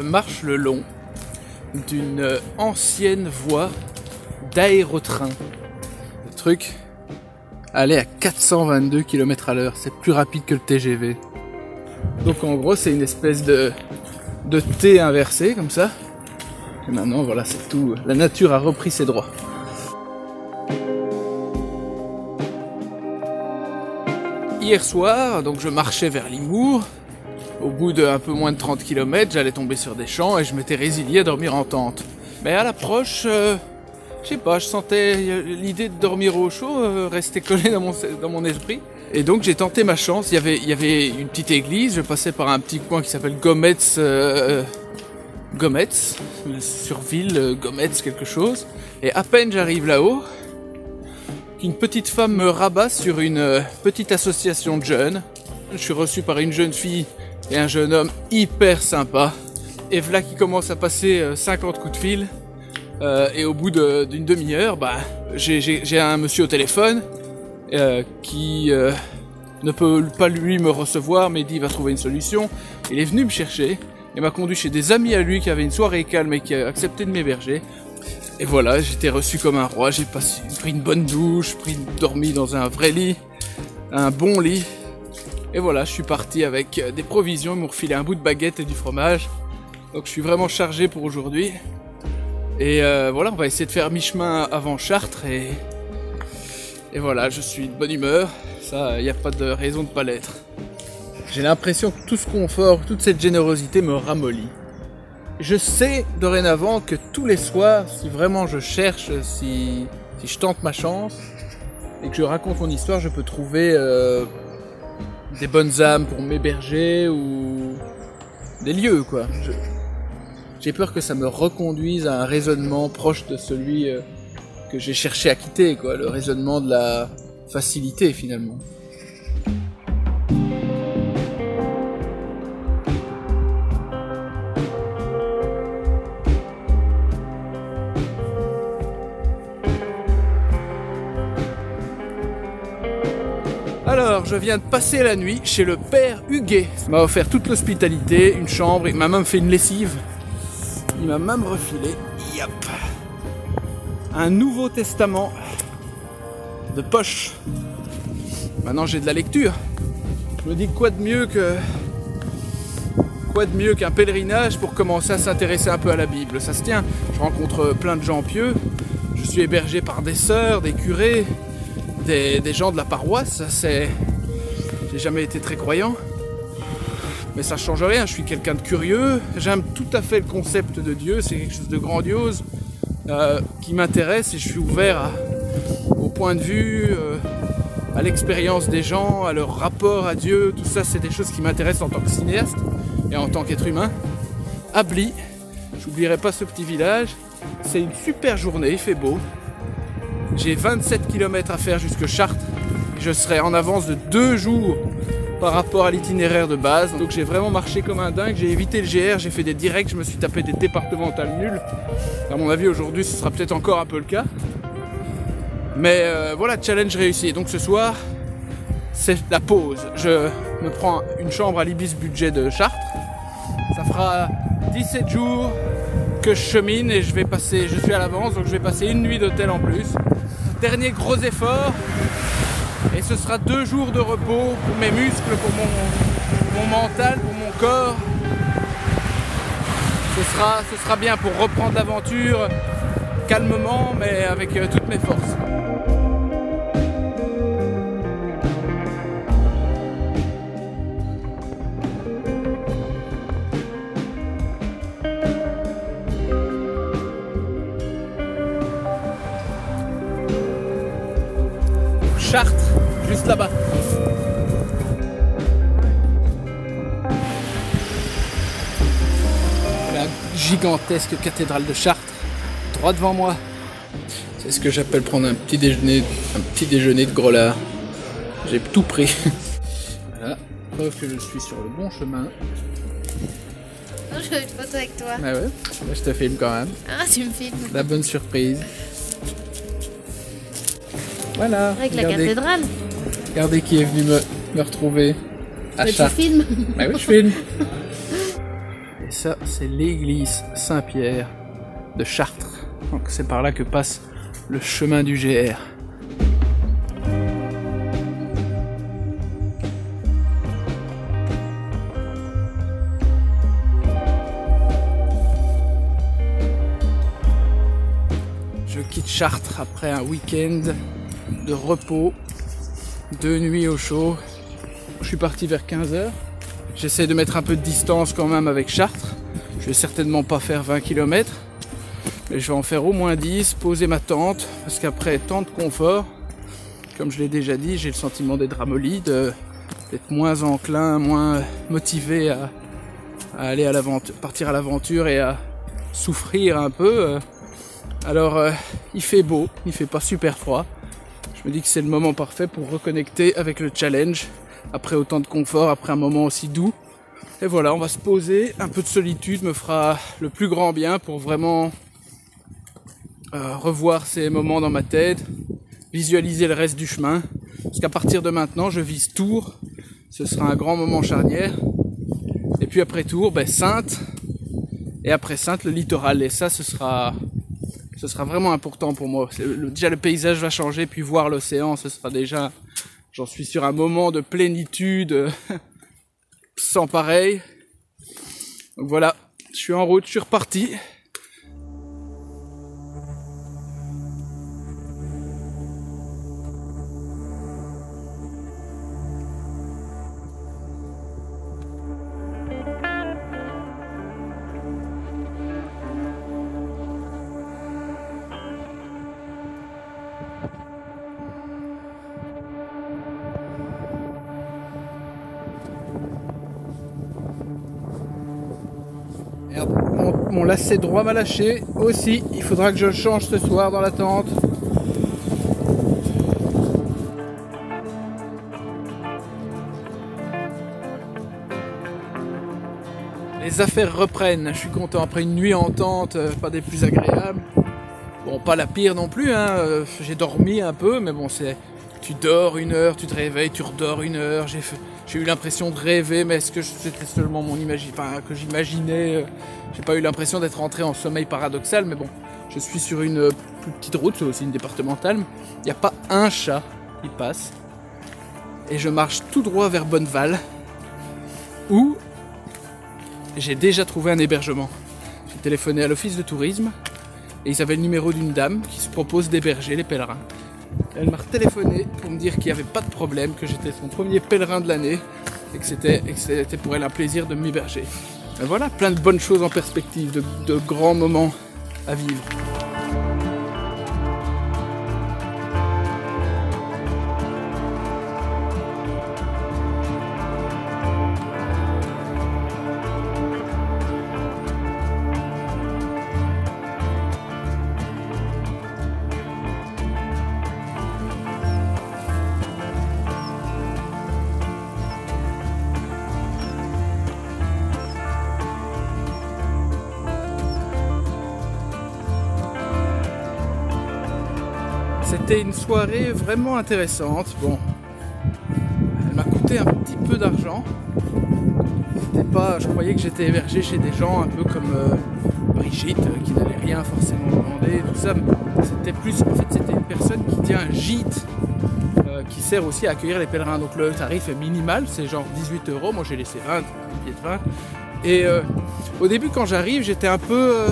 je marche le long d'une ancienne voie d'aérotrain. Le truc allait à 422 km/h, c'est plus rapide que le TGV. Donc en gros c'est une espèce de T inversé comme ça. Et maintenant voilà, c'est tout, la nature a repris ses droits. Hier soir, donc je marchais vers Limours. Au bout d'un peu moins de 30 km, j'allais tomber sur des champs et je m'étais résilié à dormir en tente. Mais à l'approche, je sais pas, je sentais l'idée de dormir au chaud rester collée dans mon esprit. Et donc j'ai tenté ma chance. Il y avait une petite église, je passais par un petit coin qui s'appelle Gometz, sur ville, Gometz quelque chose. Et à peine j'arrive là-haut, qu'une petite femme me rabat sur une petite association de jeunes. Je suis reçu par une jeune fille et un jeune homme hyper sympa. Et voilà qui commence à passer 50 coups de fil. Et au bout d'une demi-heure, j'ai un monsieur au téléphone qui ne peut pas lui me recevoir, mais dit il va trouver une solution. Il est venu me chercher et m'a conduit chez des amis à lui qui avaient une soirée calme et qui a accepté de m'héberger. Et voilà, j'étais reçu comme un roi, j'ai pris une bonne douche, dormi dans un vrai lit, un bon lit. Et voilà, je suis parti avec des provisions, ils m'ont refilé un bout de baguette et du fromage. Donc je suis vraiment chargé pour aujourd'hui. Et voilà, on va essayer de faire mi-chemin avant Chartres et voilà, je suis de bonne humeur. Ça, il n'y a pas de raison de ne pas l'être. J'ai l'impression que tout ce confort, toute cette générosité me ramollit. Je sais dorénavant que tous les soirs, si vraiment je cherche, si je tente ma chance et que je raconte mon histoire, je peux trouver des bonnes âmes pour m'héberger ou des lieux, quoi. J'ai peur que ça me reconduise à un raisonnement proche de celui que j'ai cherché à quitter, quoi, le raisonnement de la facilité finalement. Alors, je viens de passer la nuit chez le père Huguet. Il m'a offert toute l'hospitalité, une chambre, il m'a même fait une lessive. Il m'a même refilé, yep, un Nouveau Testament de poche. Maintenant j'ai de la lecture. Je me dis quoi de mieux qu'un pèlerinage pour commencer à s'intéresser un peu à la Bible. Ça se tient, je rencontre plein de gens pieux. Je suis hébergé par des sœurs, des curés, des gens de la paroisse. J'ai jamais été très croyant. Mais ça change rien, je suis quelqu'un de curieux. J'aime tout à fait le concept de Dieu, c'est quelque chose de grandiose qui m'intéresse et je suis ouvert au point de vue, à l'expérience des gens, à leur rapport à Dieu. Tout ça, c'est des choses qui m'intéressent en tant que cinéaste et en tant qu'être humain. À Bly, j'oublierai pas ce petit village. C'est une super journée, il fait beau. J'ai 27 km à faire jusque Chartres. Je serai en avance de 2 jours par rapport à l'itinéraire de base. Donc j'ai vraiment marché comme un dingue, j'ai évité le GR, j'ai fait des directs, je me suis tapé des départementales nulles. À mon avis aujourd'hui ce sera peut-être encore un peu le cas. Mais voilà, challenge réussi. Donc ce soir, c'est la pause. Je me prends une chambre à l'Ibis Budget de Chartres. Ça fera 17 jours que je chemine et je suis à l'avance, donc je vais passer une nuit d'hôtel en plus. Dernier gros effort. Et ce sera 2 jours de repos pour mes muscles, pour mon mental, pour mon corps. Ce sera bien pour reprendre l'aventure calmement, mais avec toutes mes forces. Chartres, juste là-bas. La gigantesque cathédrale de Chartres, droit devant moi. C'est ce que j'appelle prendre un petit déjeuner de gros lard. J'ai tout pris. Voilà, preuve que je suis sur le bon chemin. Je veux une photo avec toi. Ah ouais, moi je te filme quand même. Ah, tu me filmes. La bonne surprise. Voilà. Avec la cathédrale. Regardez qui est venu me retrouver à Tu Chartres. filmes. Bah oui, je filme. Et ça, c'est l'église Saint-Pierre de Chartres. Donc c'est par là que passe le chemin du GR. Je quitte Chartres après un week-end de repos, 2 nuits au chaud. Je suis parti vers 15 h. J'essaie de mettre un peu de distance quand même avec Chartres. Je vais certainement pas faire 20 km, mais je vais en faire au moins 10, poser ma tente, parce qu'après tant de confort, comme je l'ai déjà dit, j'ai le sentiment d'être ramolli, d'être moins enclin, moins motivé à aller à l'aventure, partir à l'aventure et à souffrir un peu. Alors il fait beau, il fait pas super froid. Je me dis que c'est le moment parfait pour reconnecter avec le challenge, après autant de confort, après un moment aussi doux. Et voilà, on va se poser, un peu de solitude me fera le plus grand bien pour vraiment revoir ces moments dans ma tête, visualiser le reste du chemin. Parce qu'à partir de maintenant, je vise Tours, ce sera un grand moment charnière. Et puis après Tours, Saintes, et après Saintes, le littoral. Et ça, ce sera vraiment important pour moi. Déjà, le paysage va changer, puis voir l'océan, ce sera déjà, j'en suis sur un moment de plénitude sans pareil. Donc voilà, je suis en route, je suis reparti. Merde, mon lacet droit m'a lâché aussi, il faudra que je le change ce soir dans la tente. Les affaires reprennent, je suis content après une nuit en tente, pas des plus agréables. Bon, pas la pire non plus, hein. J'ai dormi un peu, mais bon, tu dors 1 heure, tu te réveilles, tu redors 1 heure. J'ai eu l'impression de rêver, mais est-ce que c'était seulement que j'imaginais. J'ai pas eu l'impression d'être rentré en sommeil paradoxal, mais bon, je suis sur une plus petite route, c'est aussi une départementale. Il n'y a pas un chat qui passe. Et je marche tout droit vers Bonneval, où j'ai déjà trouvé un hébergement. J'ai téléphoné à l'office de tourisme, et ils avaient le numéro d'une dame qui se propose d'héberger les pèlerins. Elle m'a téléphoné pour me dire qu'il n'y avait pas de problème, que j'étais son premier pèlerin de l'année et que c'était pour elle un plaisir de m'héberger. Voilà, plein de bonnes choses en perspective, de grands moments à vivre. C'était une soirée vraiment intéressante. Bon, elle m'a coûté un petit peu d'argent. Je croyais que j'étais hébergé chez des gens un peu comme Brigitte, qui n'allait rien forcément demander, tout ça. C'était plus, en fait, c'était une personne qui tient un gîte qui sert aussi à accueillir les pèlerins. Donc le tarif est minimal, c'est genre 18 €. Moi j'ai laissé 20, un billet de 20. Et au début, quand j'arrive, j'étais un peu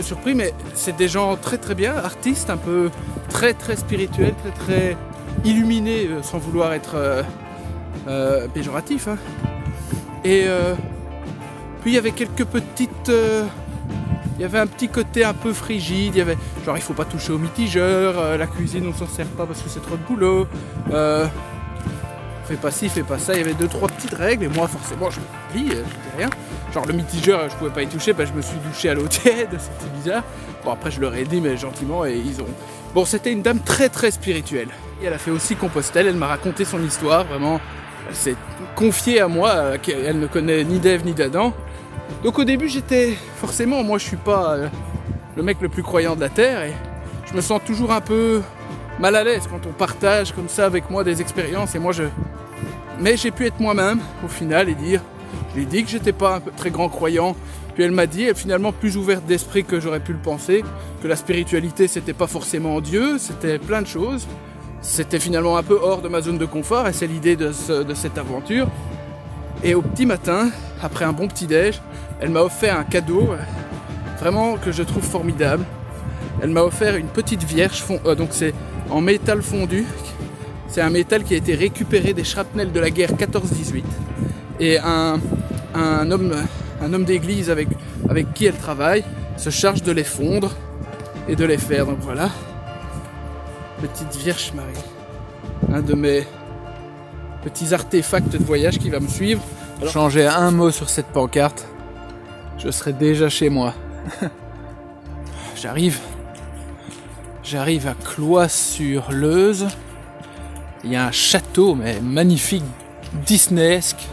surpris, mais c'est des gens très très bien, artistes, un peu très très spirituels, très très illuminés, sans vouloir être péjoratif. Hein. Et puis il y avait quelques petites... il y avait un petit côté un peu frigide, il y avait genre il faut pas toucher aux mitigeurs, la cuisine on s'en sert pas parce que c'est trop de boulot, fais pas ci, fais pas ça, il y avait 2-3 petites règles et moi forcément je me dis, je dis rien. Genre le mitigeur je pouvais pas y toucher, je me suis douché à l'eau tiède, c'était bizarre. Bon après je leur ai dit mais gentiment et ils ont... Bon c'était une dame très très spirituelle. Et elle a fait aussi Compostelle, elle m'a raconté son histoire, vraiment, elle s'est confiée à moi, qu'elle ne connaît ni d'Ève ni d'Adam. Donc au début j'étais, forcément moi je suis pas le mec le plus croyant de la Terre et je me sens toujours un peu mal à l'aise quand on partage comme ça avec moi des expériences et moi mais j'ai pu être moi-même au final et dire Je lui ai dit que j'étais pas un très grand croyant. Puis elle m'a dit, elle est finalement plus ouverte d'esprit que j'aurais pu le penser, que la spiritualité c'était pas forcément Dieu, c'était plein de choses. C'était finalement un peu hors de ma zone de confort et c'est l'idée de cette aventure. Et au petit matin, après un bon petit déj, elle m'a offert un cadeau vraiment que je trouve formidable. Elle m'a offert une petite vierge, donc c'est en métal fondu. C'est un métal qui a été récupéré des shrapnels de la guerre 14-18. Et un homme d'église avec qui elle travaille se charge de les fondre et de les faire. Donc voilà, petite Vierge Marie. Un de mes petits artefacts de voyage qui va me suivre. Alors, changer un mot sur cette pancarte, je serai déjà chez moi. J'arrive à Cloix-sur-Leuze. Il y a un château, mais magnifique, disneyesque.